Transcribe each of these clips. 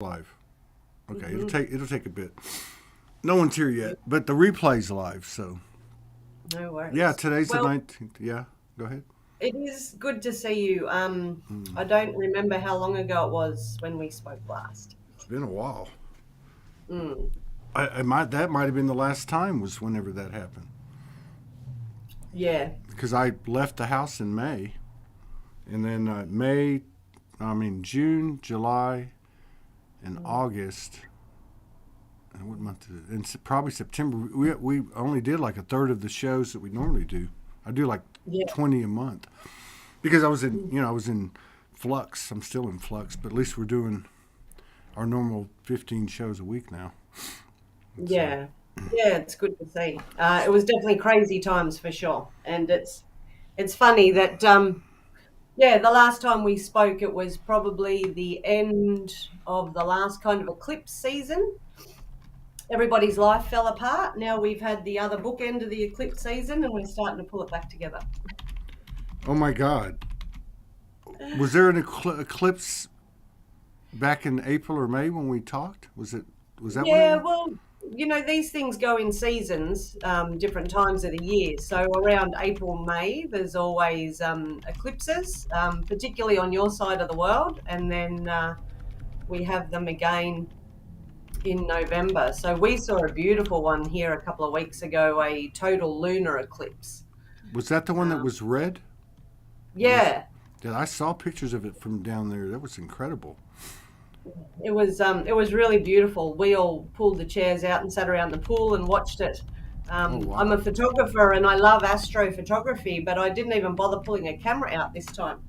Live. Okay, Hmm. it'll take a bit. No one's here yet, but the replay's live. So No yeah, worries. today's the Well, 19th. Yeah, go ahead. it is good to see you. Mm, I don't remember how long ago it was when we spoke last. it's been a while. Mm, I might that might have been the last time was whenever that happened yeah. because I left the house in May, and then May, I mean June, July, and Mm, August. And what month is it? And probably September. We only did like a third of the shows that we normally do. I do like yeah. 20 a month because I was in Mm, I was in flux. I'm still in flux, but at least we're doing our normal 15 shows a week now. So yeah. Yeah, it's good to see. It was definitely crazy times for sure. And it's funny that yeah, the last time we spoke it was probably the end of the last kind of eclipse season. Everybody's life fell apart. Now we've had the other bookend of the eclipse season and we're starting to pull it back together. oh my God, was there an eclipse back in April or May when we talked? Was that when it Yeah, was? well, these things go in seasons, different times of the year. So around April, May, there's always eclipses, particularly on your side of the world. And then we have them again in November. So we saw a beautiful one here a couple of weeks ago, a total lunar eclipse. Was that the one that Um, was red? It was. yeah, Yeah, I saw pictures of it from down there. That was incredible. it was really beautiful. We all pulled the chairs out and sat around the pool and watched it. Oh I'm a wow. photographer and I love astrophotography, but I didn't even bother pulling a camera out this time.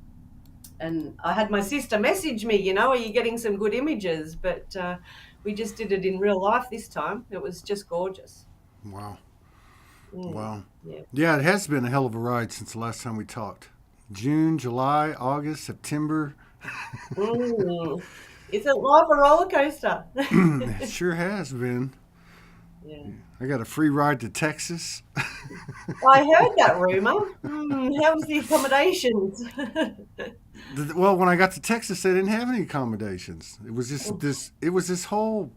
And I had my sister message me, are you getting some good images? But we just did it in real life this time. It was just gorgeous. Wow. Mm, Wow. yeah. Yeah, it has been a hell of a ride since the last time we talked. June, July, August, September. Mm. Isn't life a roller coaster? It sure has been. Yeah. I got a free ride to Texas. I heard that rumor. How was the accommodations? Well, when I got to Texas, they didn't have any accommodations. It was just this. It was this whole.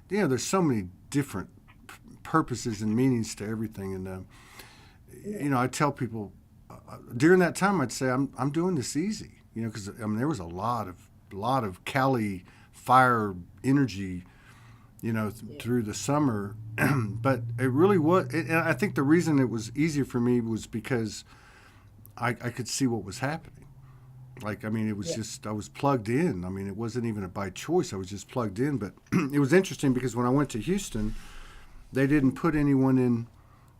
There's so many different purposes and meanings to everything, and Yeah. I tell people during that time, I'd say I'm doing this easy. Because I mean there was a lot of Cali fire energy. Yeah. Through the summer, but it really was. And I think the reason it was easier for me was because I could see what was happening. Like, I mean, it was Yeah. just, I was plugged in. I mean, it wasn't even a by choice. I was just plugged in. But it was interesting because when I went to Houston, they didn't put anyone in,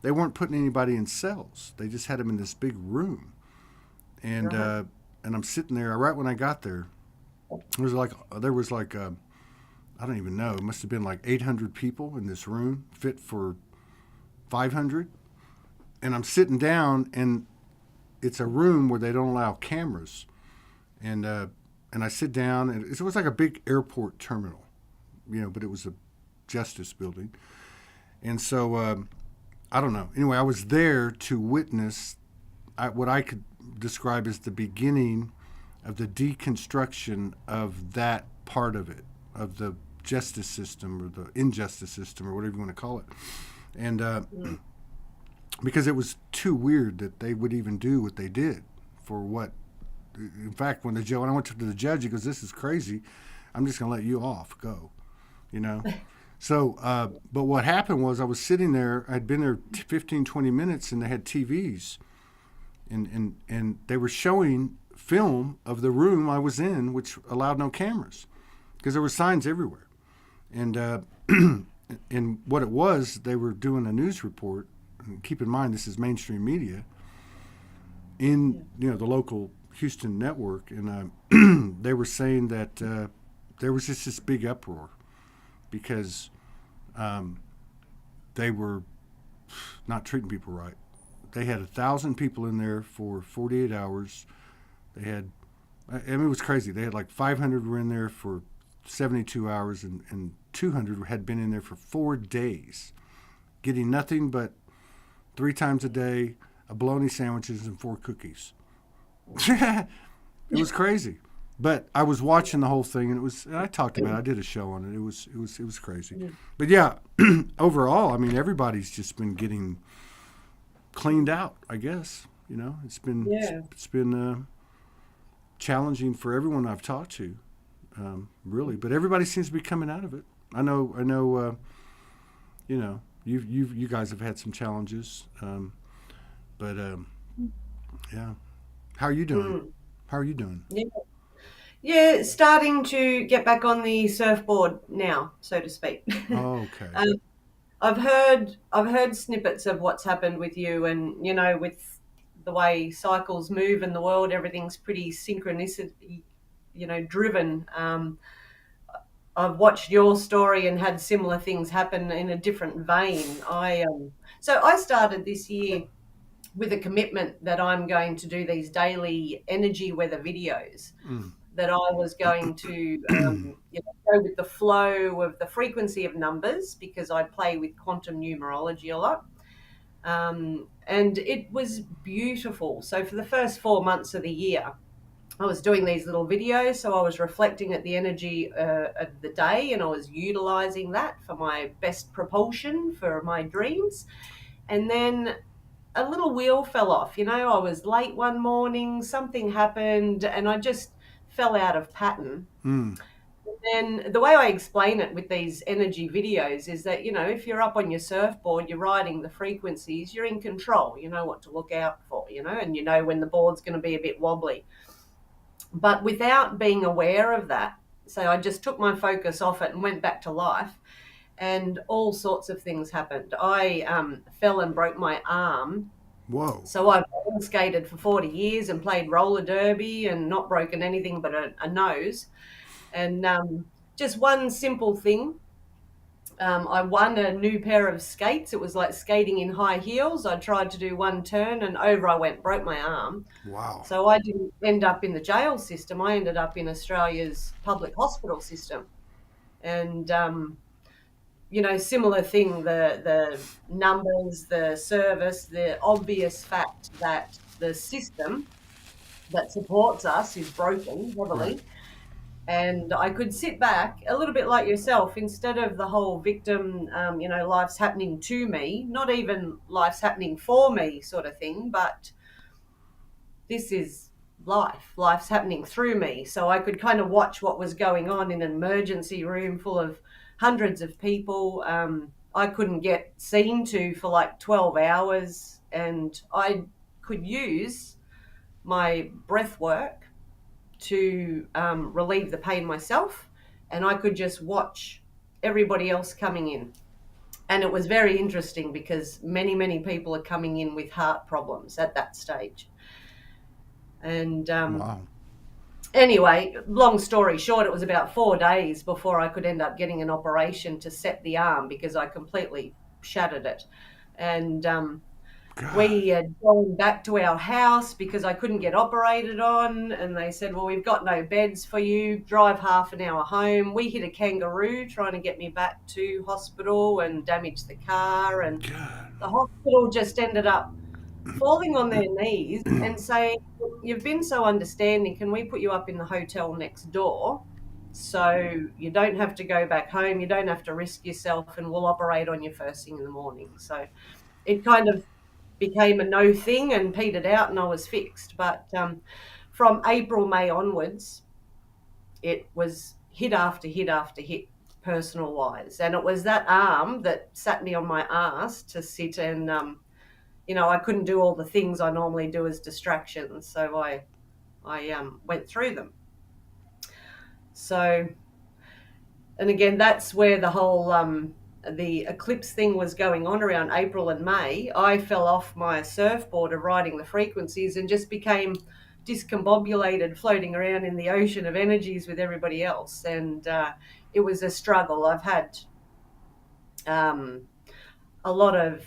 they weren't putting anybody in cells. They just had them in this big room. And, Right. uh, and I'm sitting there right when I got there. There was like, I don't even know. It must have been like 800 people in this room, fit for 500. And I'm sitting down, and it's a room where they don't allow cameras. And I sit down, and it was like a big airport terminal, but it was a justice building. And so I don't know. Anyway, I was there to witness what I could describe as the beginning of the deconstruction of that part of it, of the justice system or the injustice system or whatever you want to call it. And Mm. because it was too weird that they would even do what they did for what. In fact, when I went to the judge, he goes, "This is crazy. I'm just going to let you off. Go." You know. So, but what happened was I was sitting there. I'd been there 15, 20 minutes, and they had TVs, and they were showing film of the room I was in, which allowed no cameras because there were signs everywhere. And and what it was, they were doing a news report. And keep in mind, this is mainstream media in Yeah. the local Houston network, and they were saying that there was just this big uproar because um, they were not treating people right. They had 1,000 people in there for 48 hours. They had, I mean, it was crazy. They had like 500 were in there for 72 hours, and 200 had been in there for 4 days, getting nothing but 3 times a day a bologna sandwiches and 4 cookies. It was crazy. But I was watching the whole thing, and I talked about it. I did a show on it. It was crazy. Mm. But yeah, overall, I mean, everybody's just been getting cleaned out. I guess Yeah. it's been challenging for everyone I've talked to, really. But everybody seems to be coming out of it. I know. You guys have had some challenges, but yeah. How are you doing? Mm. How are you doing? Yeah. Yeah, starting to get back on the surfboard now, so to speak. Oh, okay. um, I've heard snippets of what's happened with you, and with the way cycles move in the world, everything's pretty synchronicity, driven. I've watched your story and had similar things happen in a different vein. So I started this year with a commitment that I'm going to do these daily energy weather videos. Mm. That I was going to go with the flow of the frequency of numbers, because I play with quantum numerology a lot. And it was beautiful. So for the first 4 months of the year, I was doing these little videos. So I was reflecting at the energy of the day, and I was utilizing that for my best propulsion for my dreams. And then a little wheel fell off. I was late one morning, something happened, and I just fell out of pattern. Mm. And the way I explain it with these energy videos is that, if you're up on your surfboard, you're riding the frequencies, you're in control, you know what to look out for, and you know when the board's going to be a bit wobbly. But without being aware of that, so I just took my focus off it and went back to life, and all sorts of things happened. I fell and broke my arm. Whoa. So I've skated for 40 years and played roller derby and not broken anything but a nose. And just one simple thing. I won a new pair of skates. It was like skating in high heels. I tried to do one turn and over I went, broke my arm. Wow. So I didn't end up in the jail system. I ended up in Australia's public hospital system. And, similar thing, the numbers, the service, the obvious fact that the system that supports us is broken heavily. Right. And I could sit back a little bit like yourself, instead of the whole victim, life's happening to me, not even life's happening for me sort of thing, but this is life's happening through me. So I could kind of watch what was going on in an emergency room full of hundreds of people. I couldn't get seen to for like 12 hours, and I could use my breath work to relieve the pain myself, and I could just watch everybody else coming in. And it was very interesting because many people are coming in with heart problems at that stage. And Wow. anyway, long story short, it was about 4 days before I could end up getting an operation to set the arm, because I completely shattered it. And we had gone back to our house because I couldn't get operated on, and they said, well, we've got no beds for you, drive half an hour home. We hit a kangaroo trying to get me back to hospital and damaged the car, and the hospital just ended up falling on their knees and saying, you've been so understanding, can we put you up in the hotel next door so you don't have to go back home, you don't have to risk yourself, and we'll operate on you first thing in the morning. So it kind of became a no thing and petered out, and I was fixed. But from April, May onwards, it was hit after hit after hit, personal wise. And it was that arm that sat me on my ass to sit and, I couldn't do all the things I normally do as distractions. So I went through them. So, and again, that's where the whole the eclipse thing was going on around April and May. I fell off my surfboard of riding the frequencies and just became discombobulated, floating around in the ocean of energies with everybody else. And it was a struggle. I've had a lot of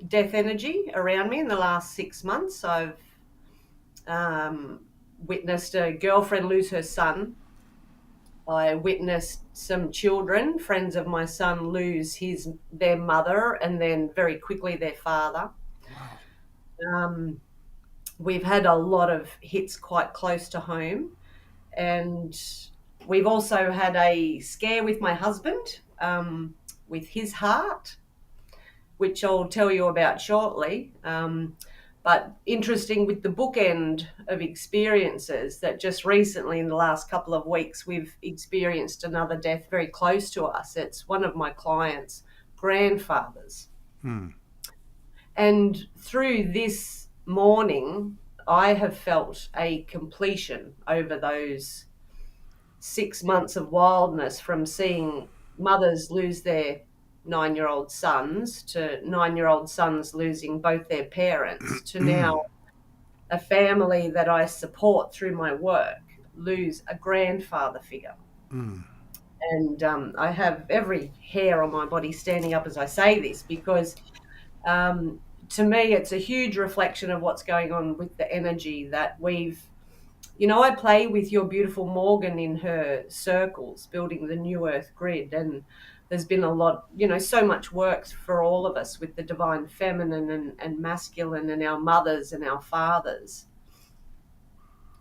death energy around me in the last 6 months. I've witnessed a girlfriend lose her son. I witnessed some children, friends of my son, lose their mother, and then very quickly their father. Wow. We've had a lot of hits quite close to home, And we've also had a scare with my husband, with his heart, which I'll tell you about shortly. But interesting with the bookend of experiences that just recently in the last couple of weeks, we've experienced another death very close to us. It's one of my clients' grandfathers. And through this morning, I have felt a completion over those 6 months of wildness, from seeing mothers lose their 9-year-old sons, to 9-year-old sons losing both their parents, to now a family that I support through my work lose a grandfather figure. And I have every hair on my body standing up as I say this, because to me it's a huge reflection of what's going on with the energy that we've, I play with your beautiful Morgan in her circles, building the New Earth grid. And there's been a lot, so much work for all of us with the divine feminine and masculine, and our mothers and our fathers.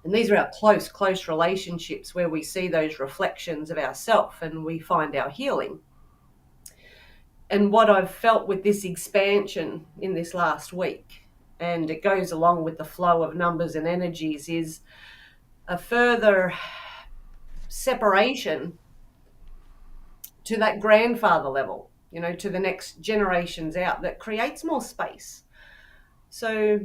And these are our close relationships where we see those reflections of ourselves and we find our healing. And what I've felt with this expansion in this last week, and it goes along with the flow of numbers and energies, is a further separation to that grandfather level, to the next generations out, that creates more space. So,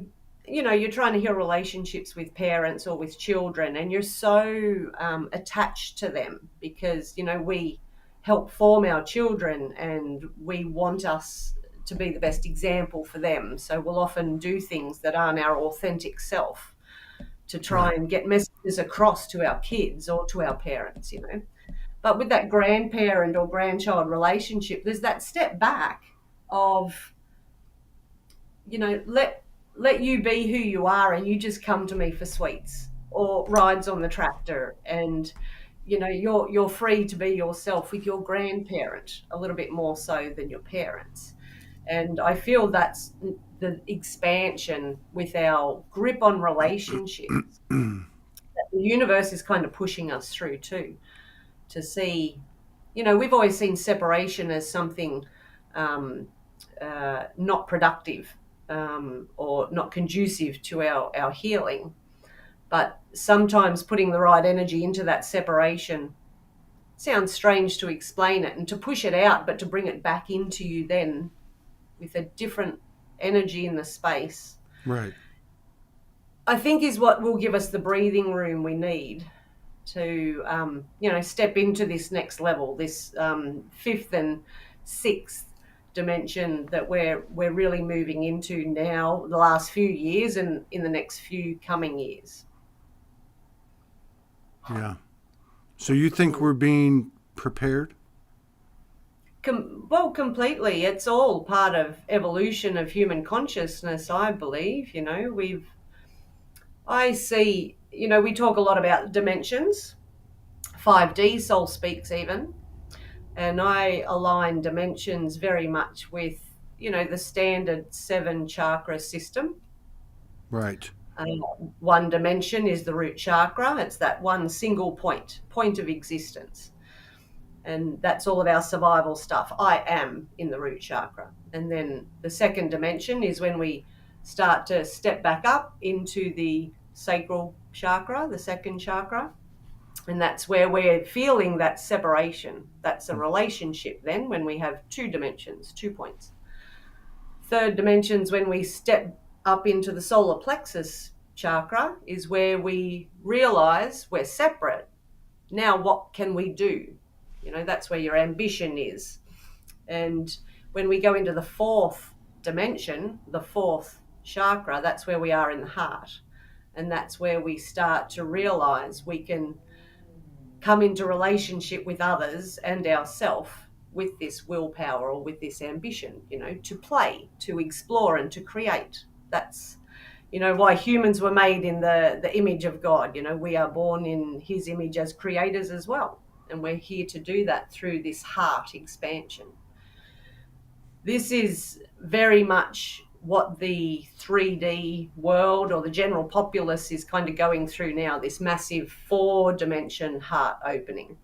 you're trying to heal relationships with parents or with children, and you're so attached to them because, we help form our children and we want us to be the best example for them. So we'll often do things that aren't our authentic self to try and get messages across to our kids or to our parents, But with that grandparent or grandchild relationship, there's that step back of, let you be who you are, and you just come to me for sweets or rides on the tractor, and you're free to be yourself with your grandparent a little bit more so than your parents. And I feel that's the expansion with our grip on relationships that the universe is kind of pushing us through too, to see, we've always seen separation as something not productive, or not conducive to our healing. But sometimes putting the right energy into that separation sounds strange to explain it and to push it out, but to bring it back into you then with a different energy in the space. Right. I think is what will give us the breathing room we need to, step into this next level, this fifth and sixth dimension that we're really moving into now, the last few years and in the next few coming years. Yeah. So you think we're being prepared? Well, completely. It's all part of evolution of human consciousness, I believe. I see, we talk a lot about dimensions, 5D, Soul Speaks even, and I align dimensions very much with, the standard 7 chakra system. Right. One dimension is the root chakra. It's that one single point of existence. And that's all of our survival stuff. I am in the root chakra. And then the second dimension is when we start to step back up into the sacral chakra, the second chakra. And that's where we're feeling that separation. That's a relationship then, when we have 2 dimensions, 2 points. Third dimension's when we step up into the solar plexus chakra, is where we realize we're separate. Now what can we do? That's where your ambition is. And when we go into the 4th dimension, the 4th chakra, that's where we are in the heart. And that's where we start to realize we can come into relationship with others and ourselves with this willpower or with this ambition, to play, to explore and to create. That's, why humans were made in the image of God. We are born in his image as creators as well. And we're here to do that through this heart expansion. This is very much what the 3D world or the general populace is kind of going through now, this massive 4-dimension heart opening.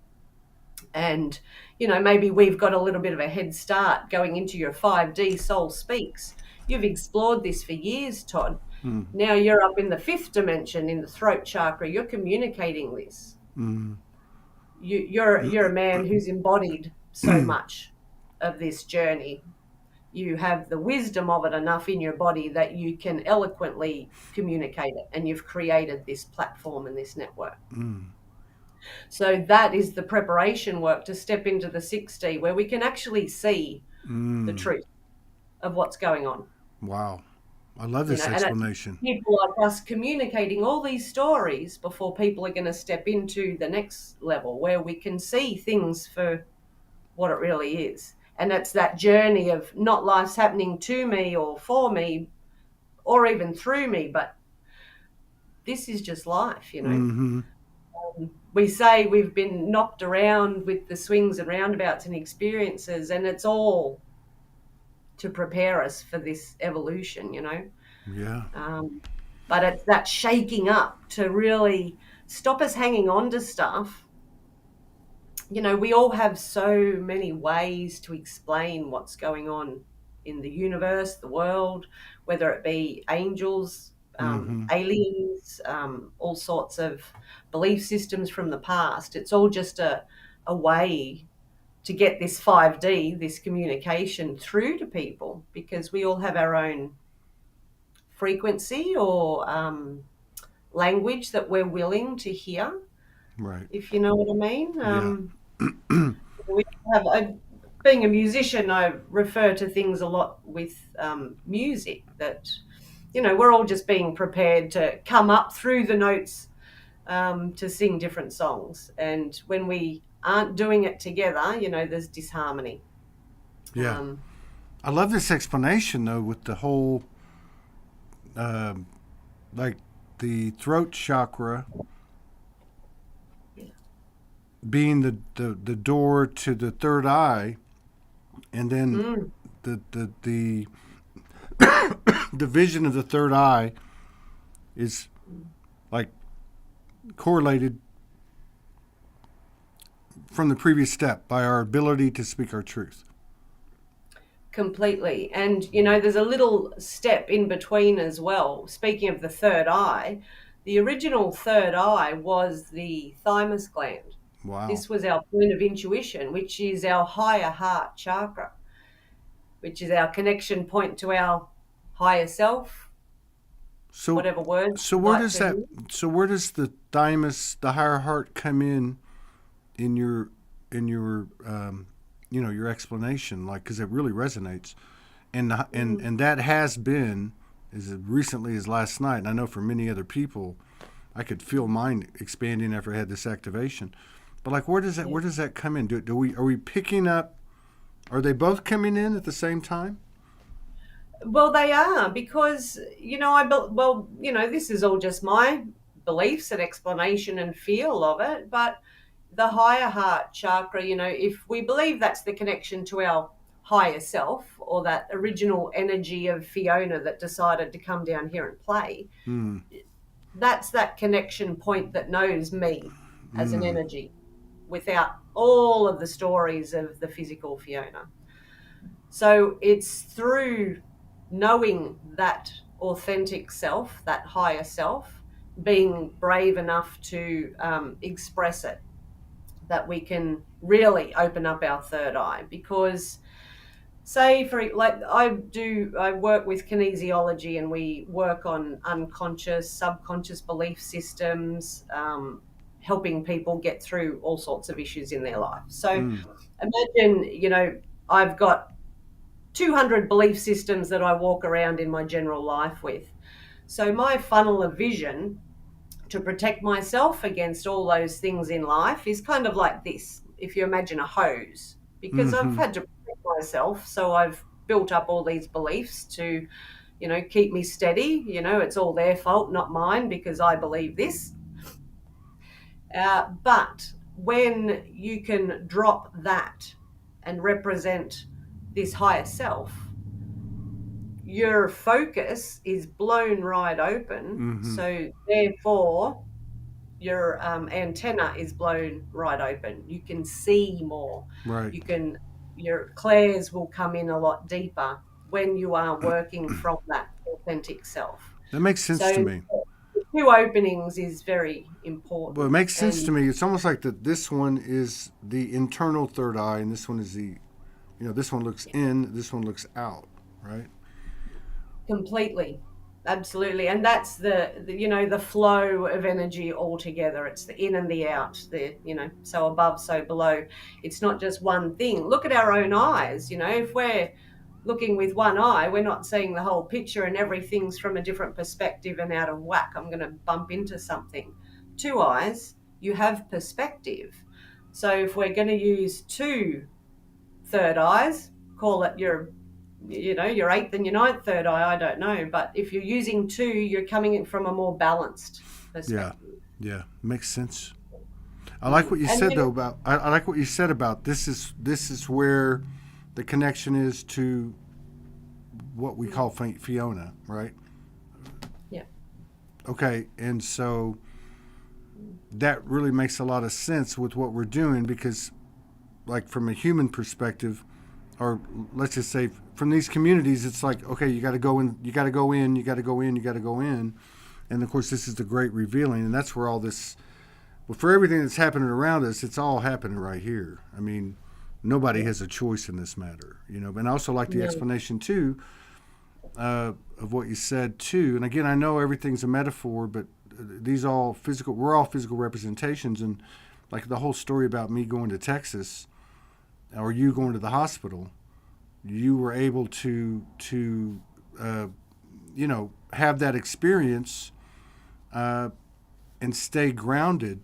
And, maybe we've got a little bit of a head start going into your 5D Soul Speaks. You've explored this for years, Todd. Mm. Now you're up in the 5th dimension in the throat chakra. You're communicating this. Mm. You're a man who's embodied so much of this journey. You have the wisdom of it enough in your body that you can eloquently communicate it, and you've created this platform and this network. Mm. So that is the preparation work to step into the 6D, where we can actually see the truth of what's going on. Wow. I love this explanation. And people like us communicating all these stories before people are going to step into the next level, where we can see things for what it really is. And it's that journey of not life's happening to me or for me or even through me, but this is just life, Mm-hmm. We say we've been knocked around with the swings and roundabouts and experiences, and it's all to prepare us for this evolution, Yeah. But it's that shaking up to really stop us hanging on to stuff. We all have so many ways to explain what's going on in the universe, the world, whether it be angels, aliens, all sorts of belief systems from the past. It's all just a way to get this 5D, this communication through to people, because we all have our own frequency or language that we're willing to hear, Right. if you know what I mean. Yeah. We have, being a musician, I refer to things a lot with music, that, we're all just being prepared to come up through the notes to sing different songs. And when we aren't doing it together, there's disharmony. Yeah. I love this explanation, though, with the whole, like the throat chakra being the door to the third eye, and then the the vision of the third eye is like correlated from the previous step by our ability to speak our truth. Completely. And, there's a little step in between as well. Speaking of the third eye, the original third eye was the thymus gland. Wow. This was our point of intuition, which is our higher heart chakra, which is our connection point to our higher self. So whatever word. So where does that? So where does the thymus, the higher heart, come in your your explanation? Like, because it really resonates, and that has been as recently as last night. And I know for many other people, I could feel mine expanding after I had this activation. But like, where does that come in? Are we picking up? Are they both coming in at the same time? Well, they are, because this is all just my beliefs and explanation and feel of it. But the higher heart chakra, if we believe that's the connection to our higher self, or that original energy of Fiona that decided to come down here and play, that's that connection point that knows me as an energy, without all of the stories of the physical Fiona. So it's through knowing that authentic self, that higher self, being brave enough to express it, that we can really open up our third eye. Because I work with kinesiology, and we work on unconscious, subconscious belief systems, helping people get through all sorts of issues in their life. So imagine, I've got 200 belief systems that I walk around in my general life with. So my funnel of vision to protect myself against all those things in life is kind of like this. If you imagine a hose, because I've had to protect myself, so I've built up all these beliefs to, keep me steady. It's all their fault, not mine, because I believe this. But when you can drop that and represent this higher self, your focus is blown right open. Mm-hmm. So therefore, your antenna is blown right open. You can see more. Right. Your clairs will come in a lot deeper when you are working from that authentic self. That makes sense to So me. the two openings is very Well, it important. makes sense And to me. It's almost like that. This one is the internal third eye, and this one is this one looks in, this one looks out, right? completely, absolutely, and that's the flow of energy altogether. It's the in and the out, so above, so below. It's not just one thing. Look at our own eyes. If we're looking with one eye, we're not seeing the whole picture, and everything's from a different perspective and out of whack. I'm going to bump into something. Two eyes, you have perspective. So if we're going to use two third eyes, call it your eighth and your ninth third eye, I don't know. But if you're using two, you're coming in from a more balanced Yeah, perspective. yeah, makes sense. I like what you And said though about. I like what you said about this is where the connection is to what we call Fiona, right? yeah, Okay, and so that really makes a lot of sense with what we're doing because, like, from a human perspective, or let's just say from these communities, it's like, okay, you got to go in, you got to go in, you got to go in, you got to go in, and of course, this is the great revealing, and that's where all this. Well, for everything that's happening around us, it's all happening right here. I mean, nobody yeah, has a choice in this matter, And I also like the no, explanation too of what you said too. And again, I know everything's a metaphor, but these all physical. We're all physical representations, and like the whole story about me going to Texas or you going to the hospital, you were able to uh, have that experience and stay grounded,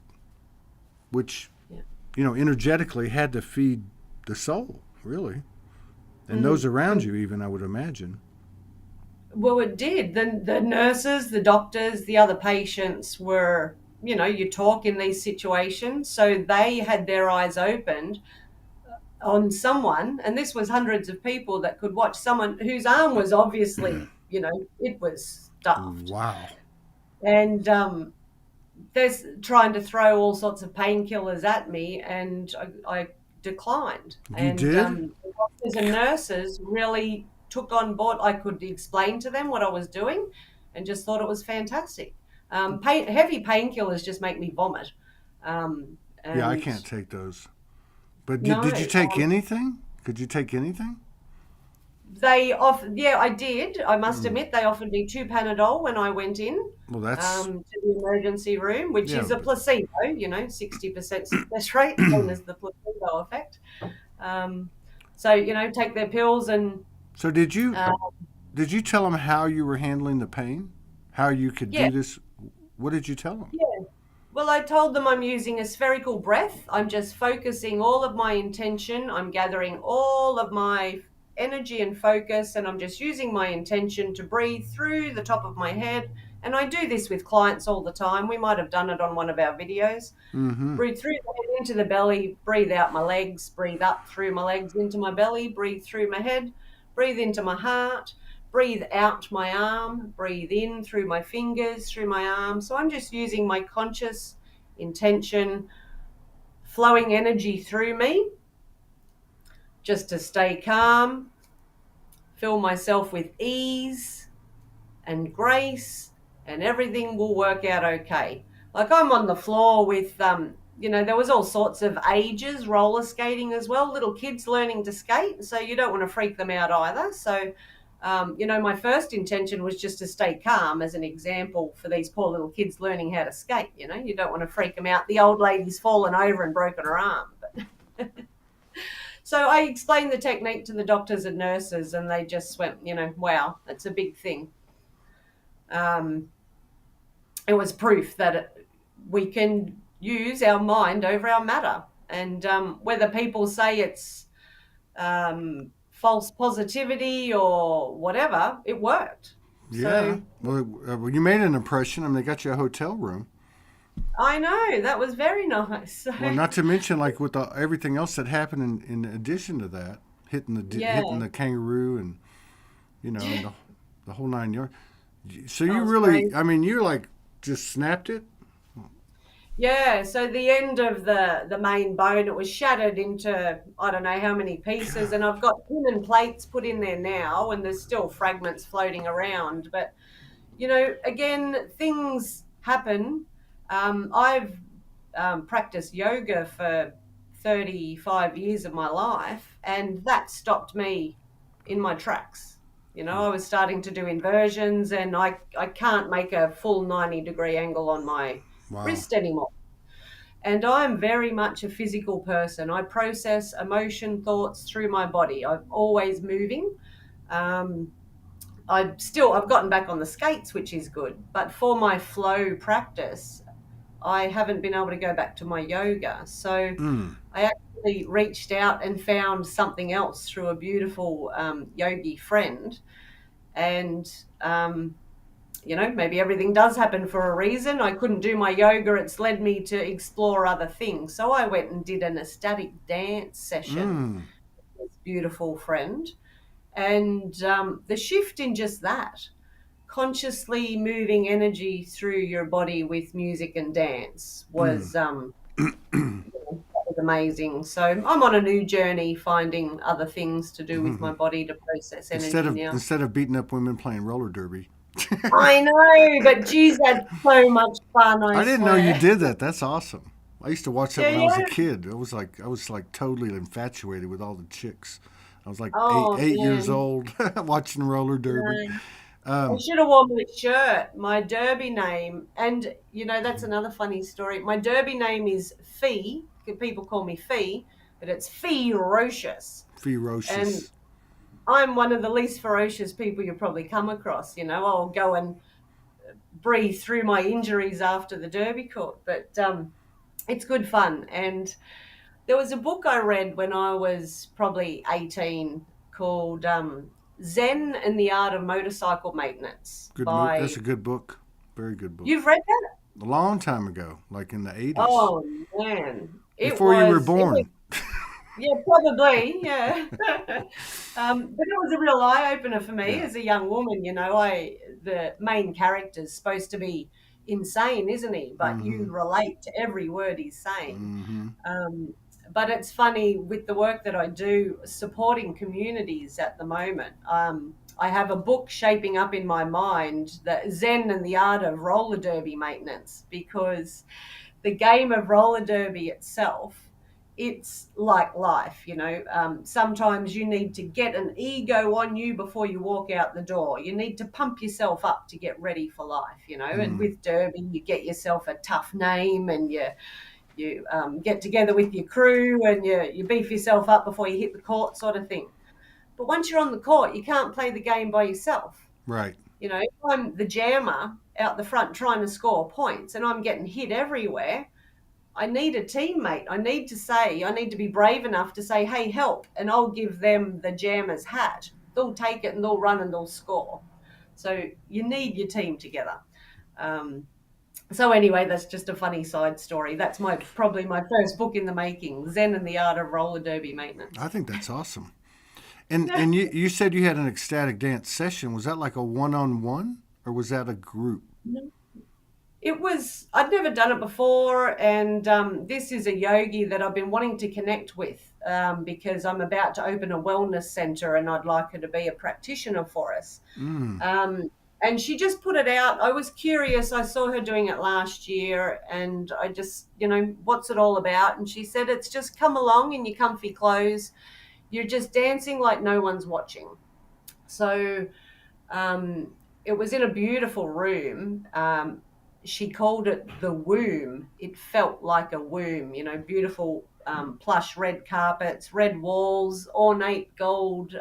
which yeah. energetically had to feed the soul, really, and those around you, even I would imagine. Well, it did. The nurses, the doctors, the other patients were, you talk in these situations. So they had their eyes opened on someone, and this was hundreds of people that could watch someone whose arm was obviously, it was stuffed. Wow, And there's trying to throw all sorts of painkillers at me, and I declined. you And did? the doctors and nurses really took on board. I could explain to them what I was doing, and just thought it was fantastic. Heavy painkillers just make me vomit, Yeah, I and can't take those. But did, no, did you take anything? Could you take anything? they offered. Yeah, I did. I must Mm. admit, they offered me two Panadol when I went in. Well, that's To the emergency room, which yeah. is a placebo, 60% success rate, same as the placebo effect. Um, so, take their pills and, So did you uh, did you tell them how you were handling the pain? How you could yeah, do this? What did you tell them? yeah. Well, I told them I'm using a spherical breath. I'm just focusing all of my intention. I'm gathering all of my energy and focus, and I'm just using my intention to breathe through the top of my head. And I do this with clients all the time. We might have done it on one of our videos. Mm-hmm. Breathe through the head into the belly, breathe out my legs, breathe up through my legs into my belly, breathe through my head, breathe into my heart, breathe out my arm, breathe in through my fingers, through my arm. So I'm just using my conscious intention, flowing energy through me, just to stay calm, fill myself with ease and grace, and everything will work out okay. Like I'm on the floor with, there was all sorts of ages roller skating as well, little kids learning to skate. So you don't want to freak them out either. So, my first intention was just to stay calm as an example for these poor little kids learning how to skate. You don't want to freak them out. The old lady's fallen over and broken her arm. But so I explained the technique to the doctors and nurses, and they just went, wow, that's a big thing. Um, it was proof that we can use our mind over our matter. And whether people say it's false positivity or whatever, it worked. Yeah. So Well, you made an impression. I mean, they got you a hotel room. I know that was very nice. So Well, not to mention like with everything else that happened in addition to that, hitting yeah, the kangaroo and and the whole 9 yards. So That you was really, crazy. I mean, you like just snapped it. Yeah, so the end of the main bone, it was shattered into I don't know how many pieces, and I've got pin and plates put in there now, and there's still fragments floating around. But again, things happen. I've practiced yoga for 35 years of my life, and that stopped me in my tracks. I was starting to do inversions, and I can't make a full 90-degree angle on my Wow. wrist anymore. And I'm very much a physical person. I process emotion, thoughts through my body. I'm always moving. Um, I've gotten back on the skates, which is good. But for my flow practice, I haven't been able to go back to my yoga. So Mm. I actually reached out and found something else through a beautiful yogi friend. And maybe everything does happen for a reason. I couldn't do my yoga. It's led me to explore other things. So I went and did an ecstatic dance session Mm. with this beautiful friend. And the shift in just that, consciously moving energy through your body with music and dance Mm. was amazing. So I'm on a new journey finding other things to do with my body to process instead energy of now. instead of beating up women playing roller derby. I know, but geez, that's so much fun, I I didn't know you swear. did that. That's awesome. I used to watch that Yeah, when I was a yeah. kid. I was like totally infatuated with all the chicks. I was like eight Oh, 8 years man. old watching roller derby. No. I Um, should have worn my shirt, my derby name. And, that's another funny story. My derby name is Fee. People call me Fee, but it's ferocious. And ferocious. I'm one of the least ferocious people you'll probably come across. I'll go and breathe through my injuries after the derby court. But it's good fun. And there was a book I read when I was probably 18 called Zen and the Art of Motorcycle Maintenance Good move. by. That's a good book. Very good book. You've read that? A long time ago, like in the 80s, Oh man, it before you were was it was born. yeah, probably, yeah. But it was a real eye opener for me Yeah. as a young woman. The main character's supposed to be insane, isn't he? But Mm-hmm. you relate to every word he's saying. Mm-hmm. Um, but it's funny with the work that I do supporting communities at the moment. I have a book shaping up in my mind, the Zen and the Art of Roller Derby Maintenance, because the game of roller derby itself, it's like life. Sometimes you need to get an ego on you before you walk out the door. You need to pump yourself up to get ready for life. And Mm. with derby, you get yourself a tough name, and you get together with your crew, and you beef yourself up before you hit the court, sort of thing. But once you're on the court, you can't play the game by yourself. Right. If I'm the jammer out the front trying to score points and I'm getting hit everywhere, I need a teammate. I need to be brave enough to say, hey, help, and I'll give them the jammer's hat. They'll take it and they'll run and they'll score. So you need your team together. Um, so anyway, that's just a funny side story. That's probably my first book in the making, Zen and the Art of Roller Derby I Maintenance. think that's awesome. And Yeah. and you said you had an ecstatic dance session. Was that like a one-on-one or was that a group? I'd never done it before, and this is a yogi that I've been wanting to connect with because I'm about to open a wellness center and I'd like her to be a practitioner for us. Mm. Um, and she just put it out. I was curious. I saw her doing it last year, and I just, what's it all about? And she said, it's just come along in your comfy clothes. You're just dancing like no one's watching. So um, it was in a beautiful room. She called it the womb. It felt like a womb, beautiful plush red carpets, red walls, ornate gold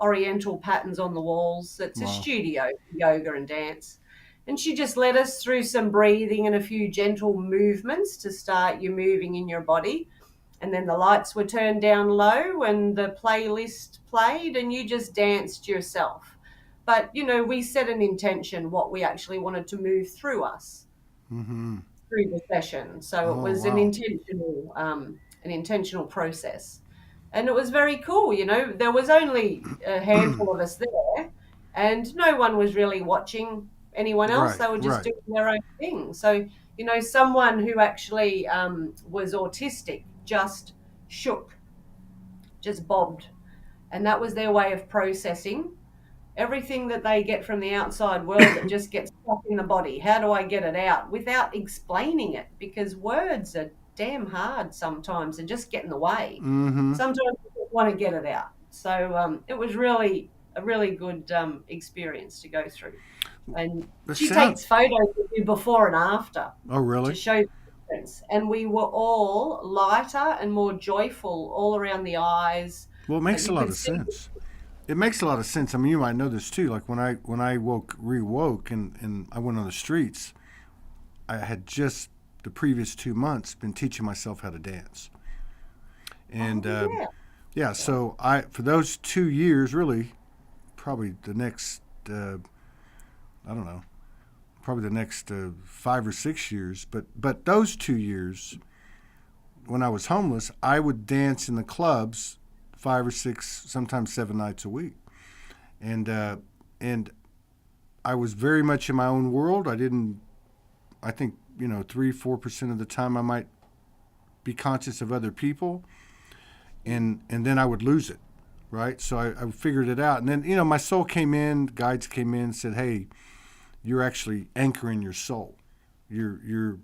oriental patterns on the walls. It's a Wow. studio for yoga and dance. And she just led us through some breathing and a few gentle movements to start you moving in your body. And then the lights were turned down low and the playlist played, and you just danced yourself. But, we set an intention, what we actually wanted to move through us Mm-hmm. through the session. So it Oh was wow. an intentional process. And it was very cool. There was only a handful of us there, and no one was really watching anyone else. Right, They were just right. doing their own thing. So, someone who actually was autistic just shook, just bobbed. And that was their way of processing everything that they get from the outside world that just gets stuck in the body. How do I get it out without explaining it? Because words are damn hard sometimes and just get in the way. Mm-hmm. Sometimes you just want to get it out. So it was really a really good experience to go through. And The she sound. takes photos of you before and after Oh, to really? show the difference. And we were all lighter and more joyful all around the eyes. Well, it makes a You lot could of see. sense. It makes a lot of sense. I mean, you might know this too. Like when I rewoke, and I went on the streets, I had just the previous 2 months been teaching myself how to dance, Oh, and yeah. yeah. So I for those 2 years, really, probably the next I don't know, probably the next 5 or 6 years. But those 2 years when I was homeless, I would dance in the clubs 5 or 6, sometimes 7 nights a week, and and I was very much in my own world. I didn't. I think 3-4% of the time I might be conscious of other people, and then I would lose it, right? So I figured it out, and then my soul came in, guides came in, and said, "Hey, you're actually anchoring your soul. You're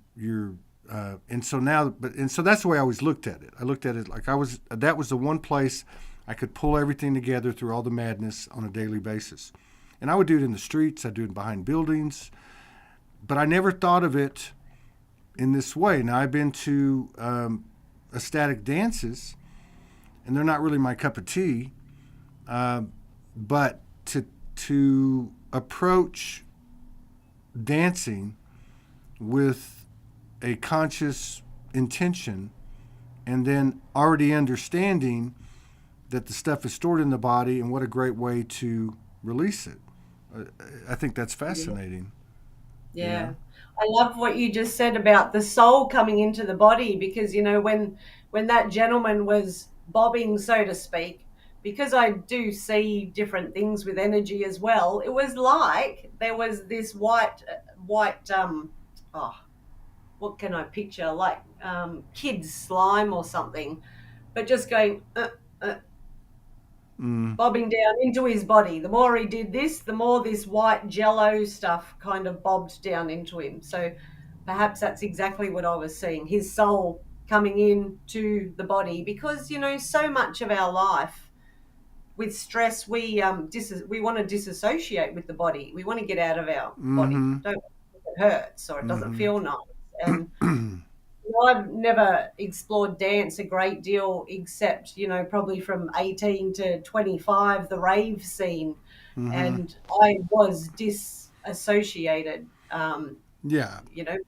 and so now, and so that's the way I always looked at it. I looked at it like that was the one place I could pull everything together through all the madness on a daily basis, and I would do it in the streets. I'd do it behind buildings, but I never thought of it in this way. Now I've been to ecstatic dances, and they're not really my cup of tea. But to approach dancing with a conscious intention, and then already understanding that the stuff is stored in the body, and what a great way to release it. I think that's fascinating. You Yeah. know. I love what you just said about the soul coming into the body because when that gentleman was bobbing, so to speak, because I do see different things with energy as well, it was like there was this white oh, what can I picture? Like kids slime or something, but just going uh, Mm. bobbing down into his body. The more he did this, the more this white jello stuff kind of bobbed down into him. So perhaps that's exactly what I was seeing, his soul coming in to the body because so much of our life with stress we want to disassociate with the body. We want to get out of our body. Mm-hmm. Don't it hurts or it doesn't Mm-hmm. feel nice. And I've never explored dance a great deal, except, probably from 18 to 25, the rave scene. Mm-hmm. And I was disassociated. Yeah.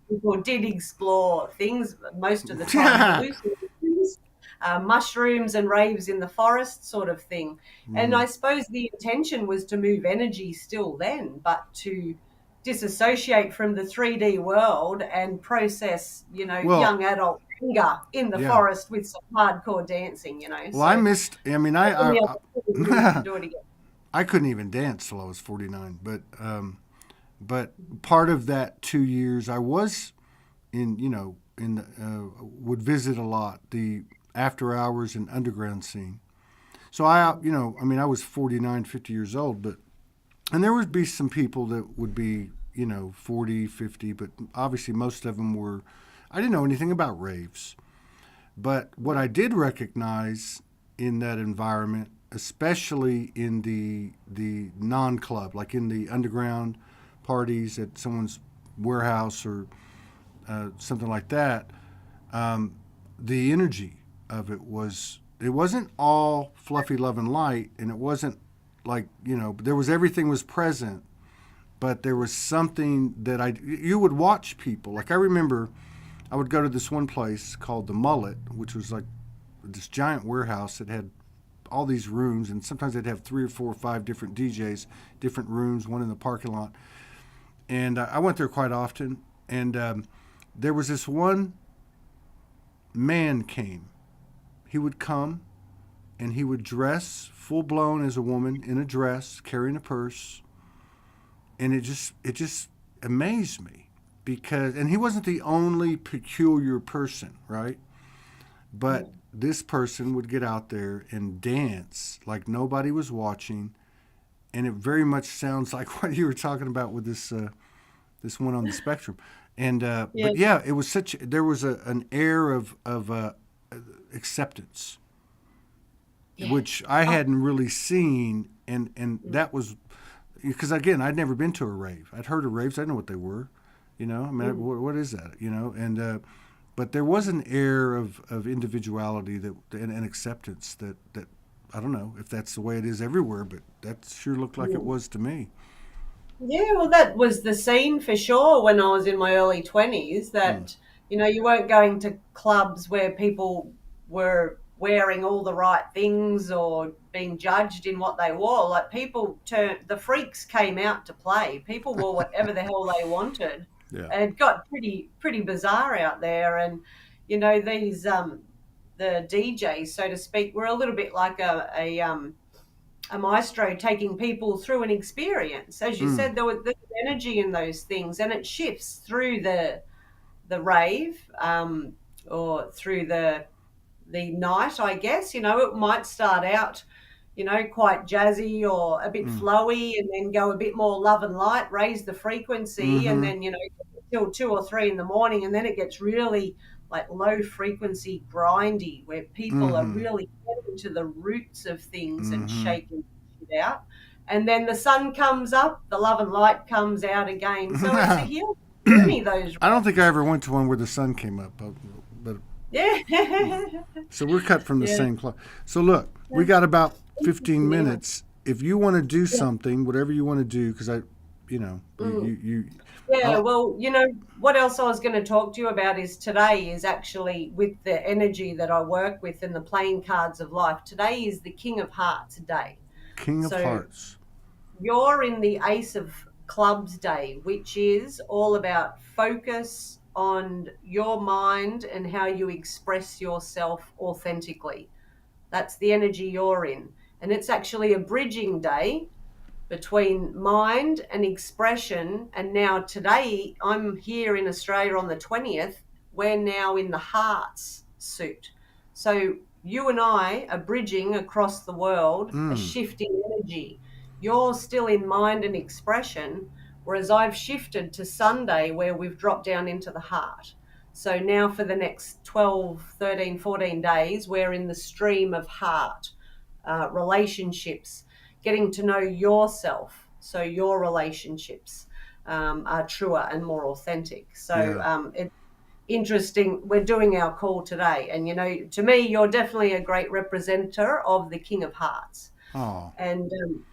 People did explore things, most of the time Mm-hmm. hallucinations, mushrooms and raves in the forest sort of thing. And I suppose the intention was to move energy still then, but to disassociate from the 3D world and process, Well, young adult anger in the yeah. forest with some hardcore dancing. Well, I So missed. I mean, given the opportunity to I do it again. I couldn't even dance till I was 49. But part of that 2 years, I was in the, would visit a lot the after hours and underground scene. So I mean, I was 49, 50 years old, and there would be some people that would be 40, 50, but obviously most of them were. I didn't know anything about raves. But what I did recognize in that environment, especially in the non club, like in the underground parties at someone's warehouse or something like that, the energy of it was. It wasn't all fluffy love and light, and it wasn't like there was everything was present, but there was something that you would watch people. Like I remember I would go to this one place called the Mullet, which was like this giant warehouse that had all these rooms, and sometimes they'd have 3 or 4 or 5 different DJs, different rooms, one in the parking lot. And I went there quite often, and there was this one man came. He would come, and he would dress full blown as a woman in a dress, carrying a purse, and it just amazed me because, and he wasn't the only peculiar person, right? But this person would get out there and dance like nobody was watching, and it very much sounds like what you were talking about with this one on the spectrum. And Yeah. but yeah, it was such. There was an air of acceptance, Yeah. which I Oh, hadn't really seen, and that was because again, I'd never been to a rave. I'd heard of raves. I didn't know what they were. I mean, mm. what is that? And but there was an air of individuality and acceptance that I don't know if that's the way it is everywhere, but that sure looked like it Mm. was to me. Yeah, well, that was the scene for sure when I was in my early 20s. Mm. That, you weren't going to clubs where people were wearing all the right things or being judged in what they wore. Like, the freaks came out to play. People wore whatever the hell they wanted. Yeah. And it got pretty bizarre out there. And, the DJs, so to speak, were a little bit like a maestro taking people through an experience. As you Mm. said, there's energy in those things, and it shifts through the rave, or through the night. I guess it might start out, quite jazzy or a bit Mm. flowy, and then go a bit more love and light, raise the frequency, and Mm-hmm. then till 2 or 3 in the morning, and then it gets really like low frequency grindy, where people are Mm-hmm. really getting to the roots of things and Mm-hmm. shaking shit out. And then the sun comes up, the love and light comes out again. So it's a healing journey, those I don't think I raves. ever went to one where the sun came up, but Yeah. so we're cut from the Yeah. same cloth. So look, we got about 15 Anyway. minutes. If you want to do Yeah. something, whatever you want to do, because Mm. you Yeah, I'll, well, what else I was going to talk to you about is today is actually with the energy that I work with and the playing cards of life. Today is the King of Hearts day. King of So Hearts. you're in the Ace of Clubs day, which is all about focus on your mind and how you express yourself authentically. That's the energy you're in. And it's actually a bridging day between mind and expression. And now today, I'm here in Australia on the 20th. We're now in the hearts suit. So you and I are bridging across the world a Mm. shifting energy. You're still in mind and expression, whereas I've shifted to Sunday where we've dropped down into the heart. So now for the next 12, 13, 14 days, we're in the stream of heart, relationships, getting to know yourself, so your relationships are truer and more authentic. So Yeah. it's interesting. We're doing our call today, and to me, you're definitely a great representative of the King of Hearts. Oh. And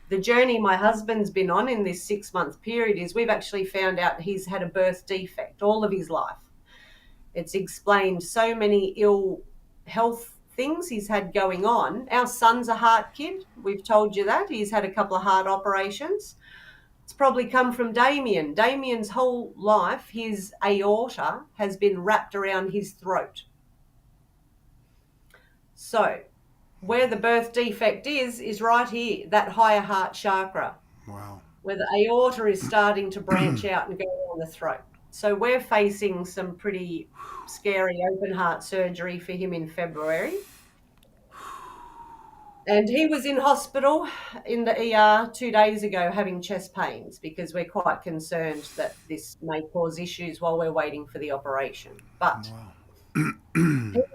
the journey my husband's been on in this 6 month period is we've actually found out he's had a birth defect all of his life. It's explained so many ill health things he's had going on. Our son's a heart kid. We've told you that. He's had a couple of heart operations. It's probably come from Damien. Damien's whole life, his aorta has been wrapped around his throat. So, where the birth defect is right here, that higher heart chakra, Wow. where the aorta is starting to branch out and go down the throat. So we're facing some pretty scary open heart surgery for him in February. And he was in hospital in the ER 2 days ago having chest pains because we're quite concerned that this may cause issues while we're waiting for the operation. But Wow.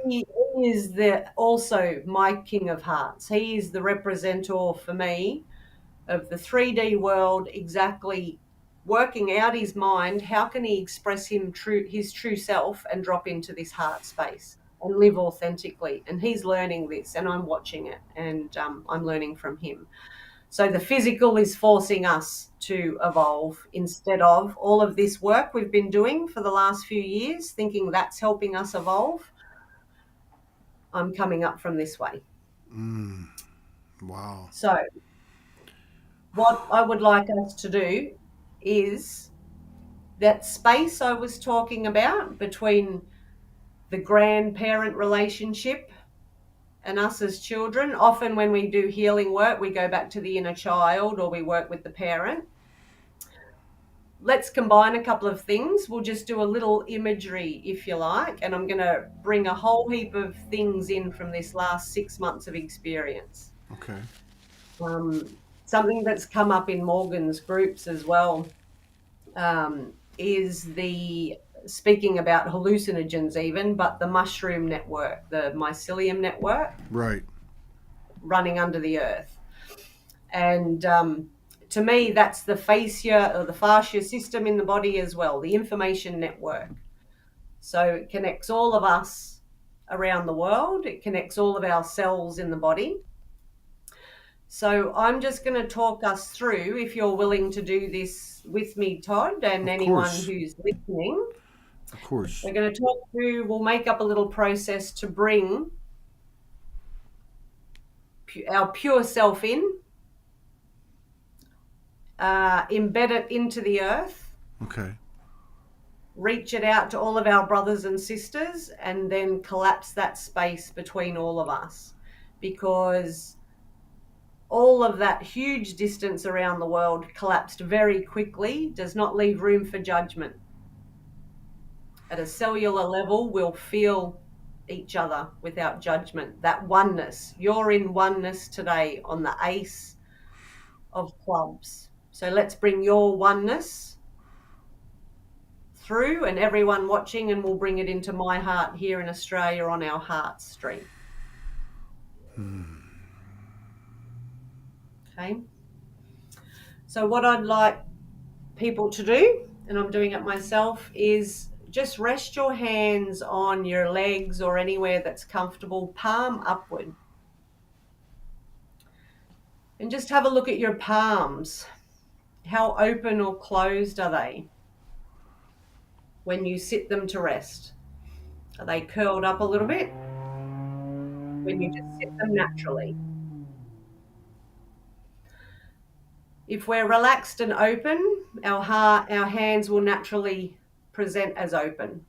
he is also my King of Hearts. He is the representative for me of the 3D world, exactly working out his mind. How can he express his true self and drop into this heart space and live authentically? And he's learning this, and I'm watching it, and I'm learning from him. So the physical is forcing us to evolve instead of all of this work we've been doing for the last few years, thinking that's helping us evolve. I'm coming up from this way. Mm. Wow. So what I would like us to do is that space I was talking about between the grandparent relationship and us as children. Often when we do healing work, we go back to the inner child or we work with the parent. let's combine a couple of things. We'll just do a little imagery, if you like, and I'm going to bring a whole heap of things in from this last 6 months of experience. Okay. Something that's come up in Morgan's groups as well is the speaking about hallucinogens, even, but the mushroom network, the mycelium network Right. running under the earth. And to me, that's the fascia or the fascia system in the body as well, the information network. So it connects all of us around the world, it connects all of our cells in the body. So I'm just going to talk us through, if you're willing to do this with me, Todd, and Of anyone course. who's listening. Of course. We're going to talk through, we'll make up a little process to bring our pure self in, embed it into the earth, Okay. reach it out to all of our brothers and sisters, and then collapse that space between all of us. Because all of that huge distance around the world collapsed very quickly, does not leave room for judgment. At a cellular level, we'll feel each other without judgment. That oneness. You're in oneness today on the ace of clubs. So let's bring your oneness through, and everyone watching, and we'll bring it into my heart here in Australia on our heart stream. Okay. So what I'd like people to do, and I'm doing it myself, is just rest your hands on your legs or anywhere that's comfortable, palm upward. And just have a look at your palms. How open or closed are they when you sit them to rest? Are they curled up a little bit when you just sit them naturally? If we're relaxed and open, our hands will naturally present as open.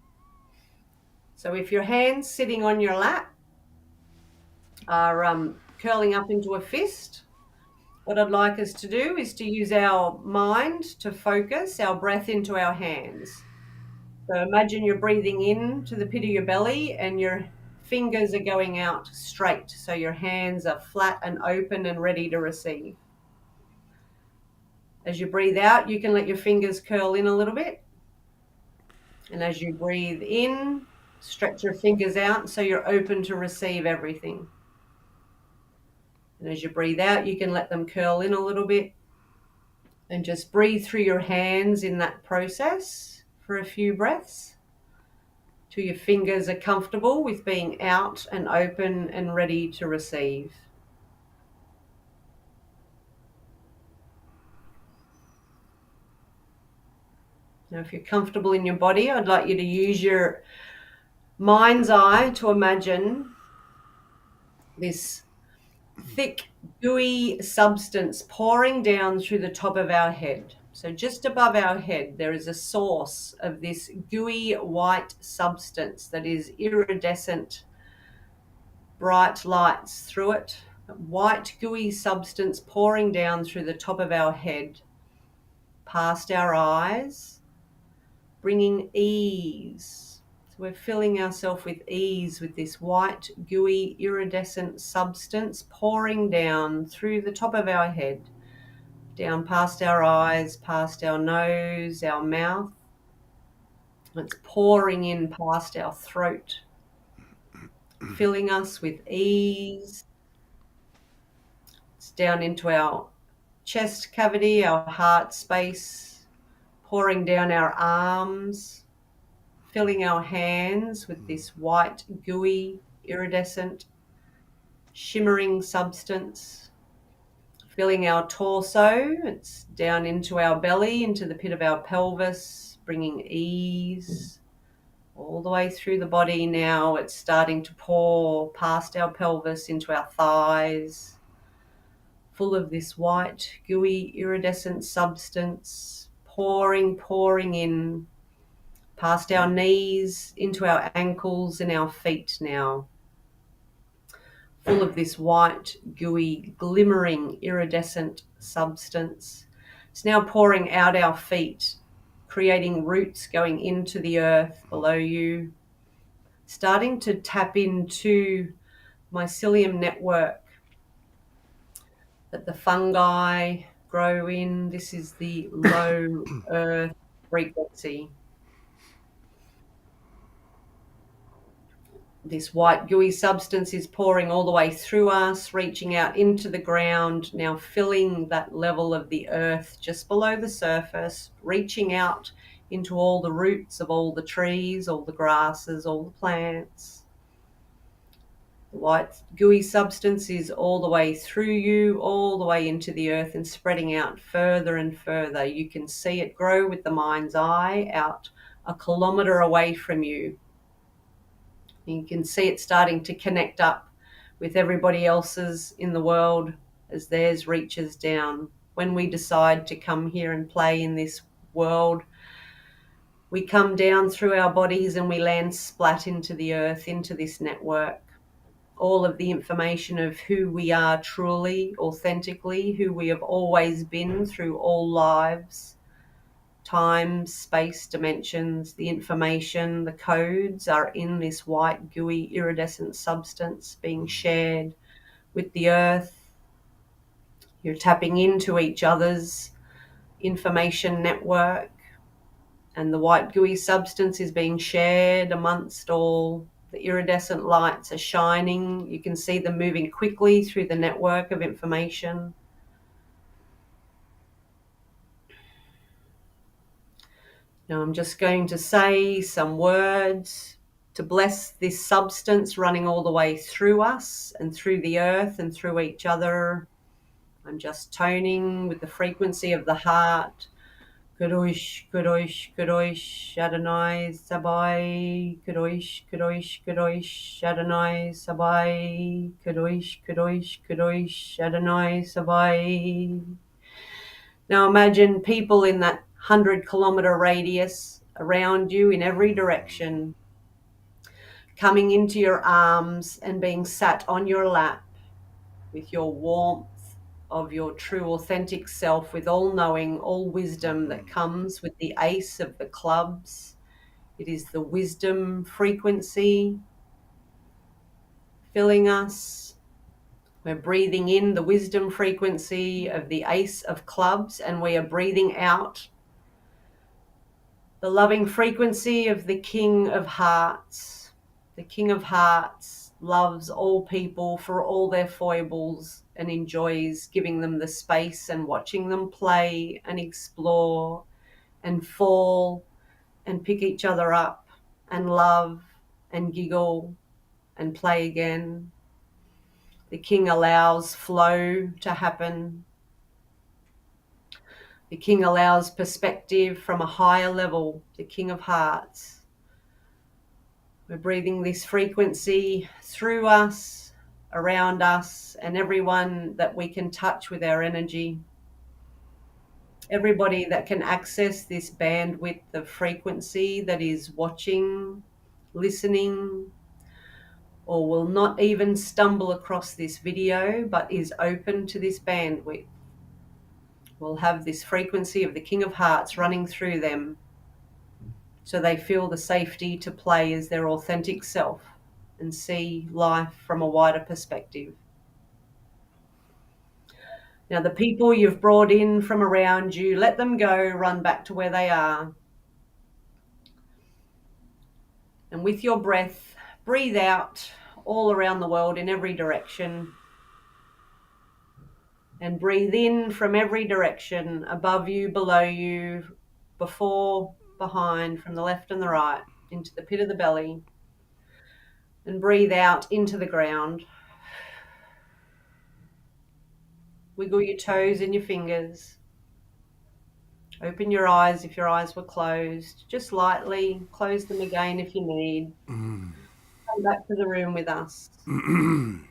So if your hands sitting on your lap are curling up into a fist, what I'd like us to do is to use our mind to focus our breath into our hands. So imagine you're breathing in to the pit of your belly and your fingers are going out straight. So your hands are flat and open and ready to receive. As you breathe out, you can let your fingers curl in a little bit. And as you breathe in, stretch your fingers out so you're open to receive everything. And as you breathe out, you can let them curl in a little bit. And just breathe through your hands in that process for a few breaths till your fingers are comfortable with being out and open and ready to receive. Now, if you're comfortable in your body, I'd like you to use your mind's eye to imagine this thick, gooey substance pouring down through the top of our head. So just above our head, there is a source of this gooey white substance that is iridescent, bright lights through it. White, gooey substance pouring down through the top of our head, past our eyes, bringing ease. So we're filling ourselves with ease with this white, gooey, iridescent substance pouring down through the top of our head, down past our eyes, past our nose, our mouth. It's pouring in past our throat, filling us with ease. It's down into our chest cavity, our heart space, pouring down our arms, filling our hands with this white, gooey, iridescent, shimmering substance, filling our torso. It's down into our belly, into the pit of our pelvis, bringing ease all the way through the body. Now it's starting to pour past our pelvis into our thighs, full of this white, gooey, iridescent substance, pouring in past our knees, into our ankles and our feet now. Full of this white, gooey, glimmering, iridescent substance. It's now pouring out our feet creating roots going into the earth below you, starting to tap into mycelium network that the fungi grow in. This is the low earth frequency. This white gooey substance is pouring all the way through us, reaching out into the ground, now filling that level of the earth just below the surface, reaching out into all the roots of all the trees, all the grasses, all the plants. The white gooey substance is all the way through you, all the way into the earth and spreading out further and further. You can see it grow with the mind's eye out 1 kilometre away from you. You can see it starting to connect up with everybody else's in the world as theirs reaches down. When we decide to come here and play in this world, we come down through our bodies and we land splat into the earth, into this network. All of the information of who we are truly, authentically, who we have always been through all lives, time, space, dimensions, the information, the codes are in this white, gooey, iridescent substance being shared with the earth. You're tapping into each other's information network, and the white, gooey substance is being shared amongst all. The iridescent lights are shining. You can see them moving quickly through the network of information. Now I'm just going to say some words to bless this substance running all the way through us and through the earth and through each other. I'm just toning with the frequency of the heart. Kadosh, Kadosh, Kadosh, Adonai Sabai, Kadosh, Kadosh, Kadosh, Adonai Sabai, Kadosh, Kadosh, Kadosh, Adonai Sabai. Now imagine people in that 100-kilometre radius around you in every direction, coming into your arms and being sat on your lap with your warmth of your true authentic self, with all knowing, all wisdom that comes with the ace of the clubs. It is the wisdom frequency filling us. We're breathing in the wisdom frequency of the ace of clubs, and we are breathing out the loving frequency of the King of Hearts. The King of Hearts loves all people for all their foibles and enjoys giving them the space and watching them play and explore and fall and pick each other up and love and giggle and play again. The King allows flow to happen. The King allows perspective from a higher level, the King of Hearts. We're breathing this frequency through us, around us, and everyone that we can touch with our energy. Everybody that can access this bandwidth of frequency that is watching, listening, or will not even stumble across this video, but is open to this bandwidth, will have this frequency of the King of Hearts running through them, so they feel the safety to play as their authentic self and see life from a wider perspective. Now, the people you've brought in from around you, let them go, run back to where they are. And with your breath, breathe out all around the world in every direction. And breathe in from every direction, above you, below you, before, behind, from the left and the right, into the pit of the belly. And breathe out into the ground. Wiggle your toes and your fingers. Open your eyes if your eyes were closed. Just lightly close them again if you need. Come back to the room with us. And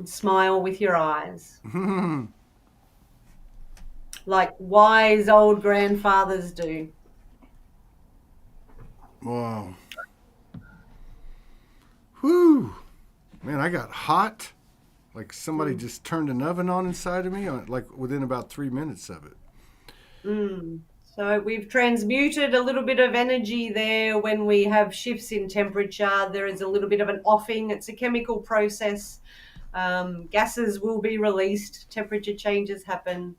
smile with your eyes. Like wise old grandfathers do. Wow. Whew. Man, I got hot. Like somebody just turned an oven on inside of me, like within about 3 minutes of it. So we've transmuted a little bit of energy there. When we have shifts in temperature, there is a little bit of an offing. It's a chemical process. Gases will be released, temperature changes happen.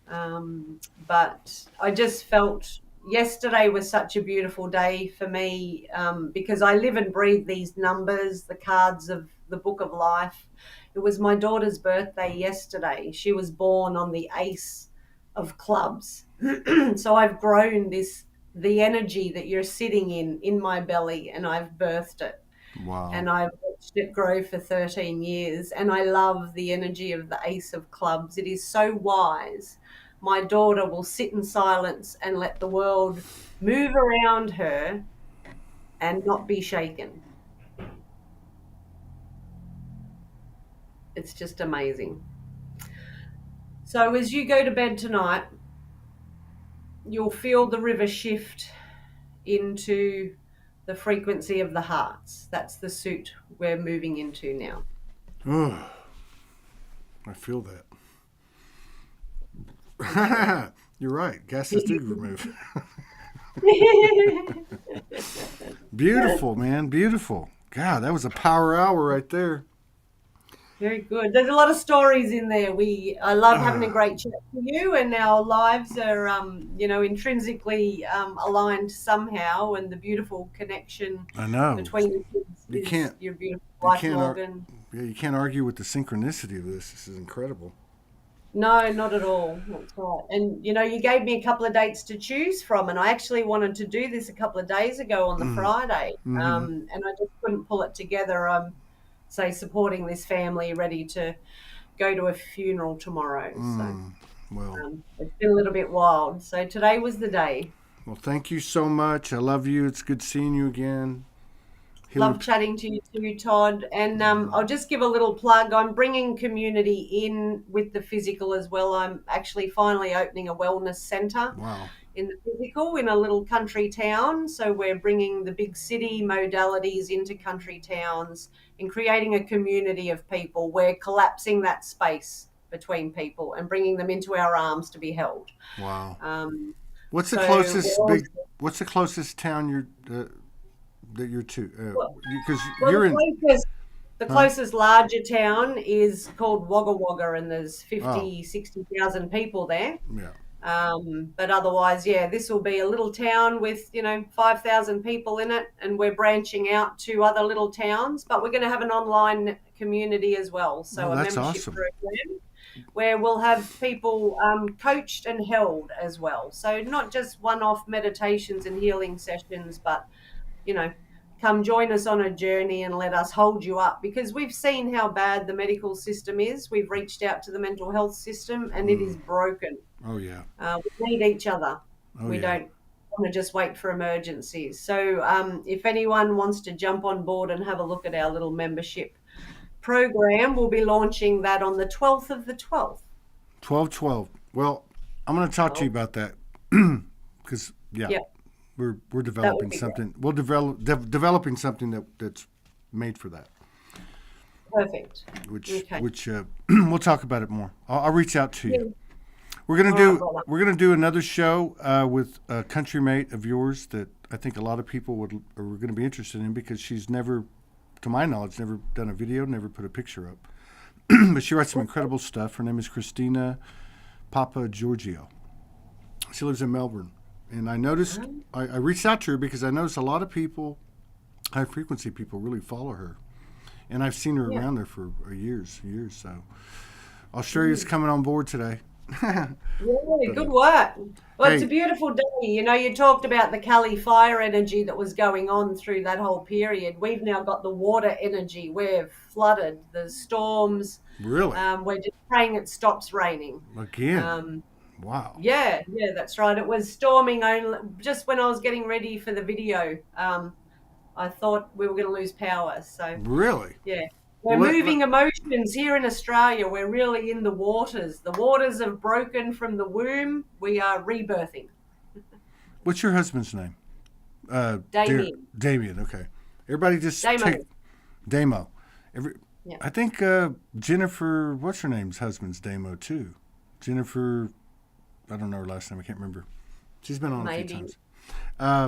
But I just felt yesterday was such a beautiful day for me, because I live and breathe these numbers, the cards of the book of life. It was my daughter's birthday yesterday. She was born on the ace of clubs. So I've grown the energy that you're sitting in my belly, and I've birthed it. Wow. And I've watched it grow for 13 years. And I love the energy of the Ace of Clubs. It is so wise. My daughter will sit in silence and let the world move around her and not be shaken. It's just amazing. So as you go to bed tonight, you'll feel the river shift into the frequency of the hearts. That's the suit we're moving into now. Oh, I feel that. You're right. Gases do remove. Beautiful, man. Beautiful. God, that was a power hour right there. Very good. There's a lot of stories in there. I love having a great chat with you, and our lives are, intrinsically aligned somehow, and the beautiful connection I know. between the kids You is can't. your beautiful You wife, can't. Morgan. Yeah, you can't argue with the synchronicity of this. This is incredible. No, not at all. That's right. And you gave me a couple of dates to choose from, and I actually wanted to do this a couple of days ago on the Friday, and I just couldn't pull it together. I'm, say, supporting this family, ready to go to a funeral tomorrow. So Well, it's been a little bit wild. So today was the day. well, thank you so much. I love you. It's good seeing you again. Love chatting to you too, Todd. And I'll just give a little plug. I'm bringing community in with the physical as well. I'm actually finally opening a wellness centre. Wow. In the physical in a little country town. So we're bringing the big city modalities into country towns and creating a community of people. We're collapsing that space between people and bringing them into our arms to be held. Wow. What's so the closest town that you're to? Because well, you're the closest larger town is called Wagga Wagga, and there's 60,000 people there. Yeah. But otherwise, this will be a little town with 5,000 people in it, and we're branching out to other little towns. But we're going to have an online community as well, so a that's membership awesome. program where we'll have people coached and held as well. So not just one-off meditations and healing sessions, but come join us on a journey and let us hold you up, because we've seen how bad the medical system is. We've reached out to the mental health system, and it is broken. Oh, yeah. We need each other. We yeah. don't want to just wait for emergencies. So if anyone wants to jump on board and have a look at our little membership program, we'll be launching that on the 12th of the 12th. 12/12. Well, I'm going to talk to you about that because, we're developing something. We'll developing something that's made for that. Perfect. Which we'll talk about it more. I'll reach out to you. We're gonna do another show with a country mate of yours that I think a lot of people are going to be interested in, because she's never, to my knowledge, never done a video, never put a picture up. But she writes some incredible stuff. Her name is Christina Papa Giorgio. She lives in Melbourne. And I noticed, I reached out to her because I noticed a lot of people, high frequency people, really follow her. And I've seen her around there for years. So Australia's coming on board today. Good work. Well, it's a beautiful day. You talked about the Kali fire energy that was going on through that whole period. We've now got the water energy. We're flooded. The storms. Really? We're just praying it stops raining. Again? Wow. Yeah, that's right. It was storming only just when I was getting ready for the video. I thought we were going to lose power. So really? Yeah. We're moving emotions here in Australia. We're really in the waters. The waters have broken from What's we are rebirthing. What's your husband's name? Damien. Damien, okay. Everybody just take Damo. I think Jennifer, what's her name's husband's Damo too? Jennifer, I don't know her last name. I can't remember. She's been on a few maybe. times.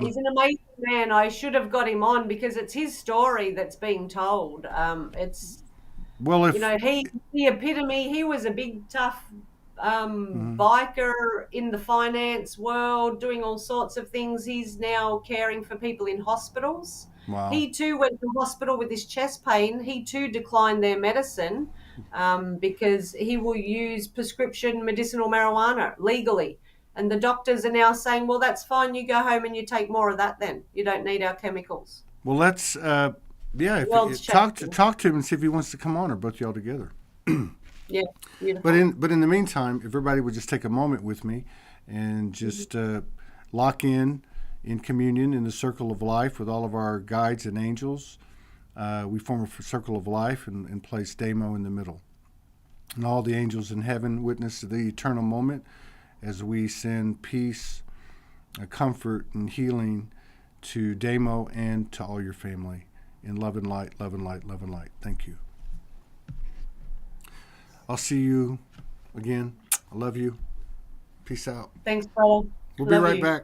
He's an amazing man. I should have got him on because it's his story that's being told. It's Well, you if know, he epitome. He was a big tough mhm. biker in the finance world, doing all sorts of things. He's now caring for people in hospitals. Wow. He too went to hospital with his chest pain. He too declined their medicine because he will use prescription medicinal marijuana legally. And the doctors are now saying, well, that's fine. You go home and you take more of that then. You don't need our chemicals. Well, let's yeah. The If world's changing. talk to him and see if he wants to come on, or both y'all together. Yeah, But beautiful. in the meantime, if everybody would just take a moment with me and just lock in communion in the circle of life with all of our guides and angels. We form a circle of life and place Damo in the middle. And all the angels in heaven witness the eternal moment as we send peace, comfort, and healing to Damo and to all your family. In love and light, love and light, love and light. Thank you. I'll see you again. I love you. Peace out. Thanks, brother. We'll be Love right you. back.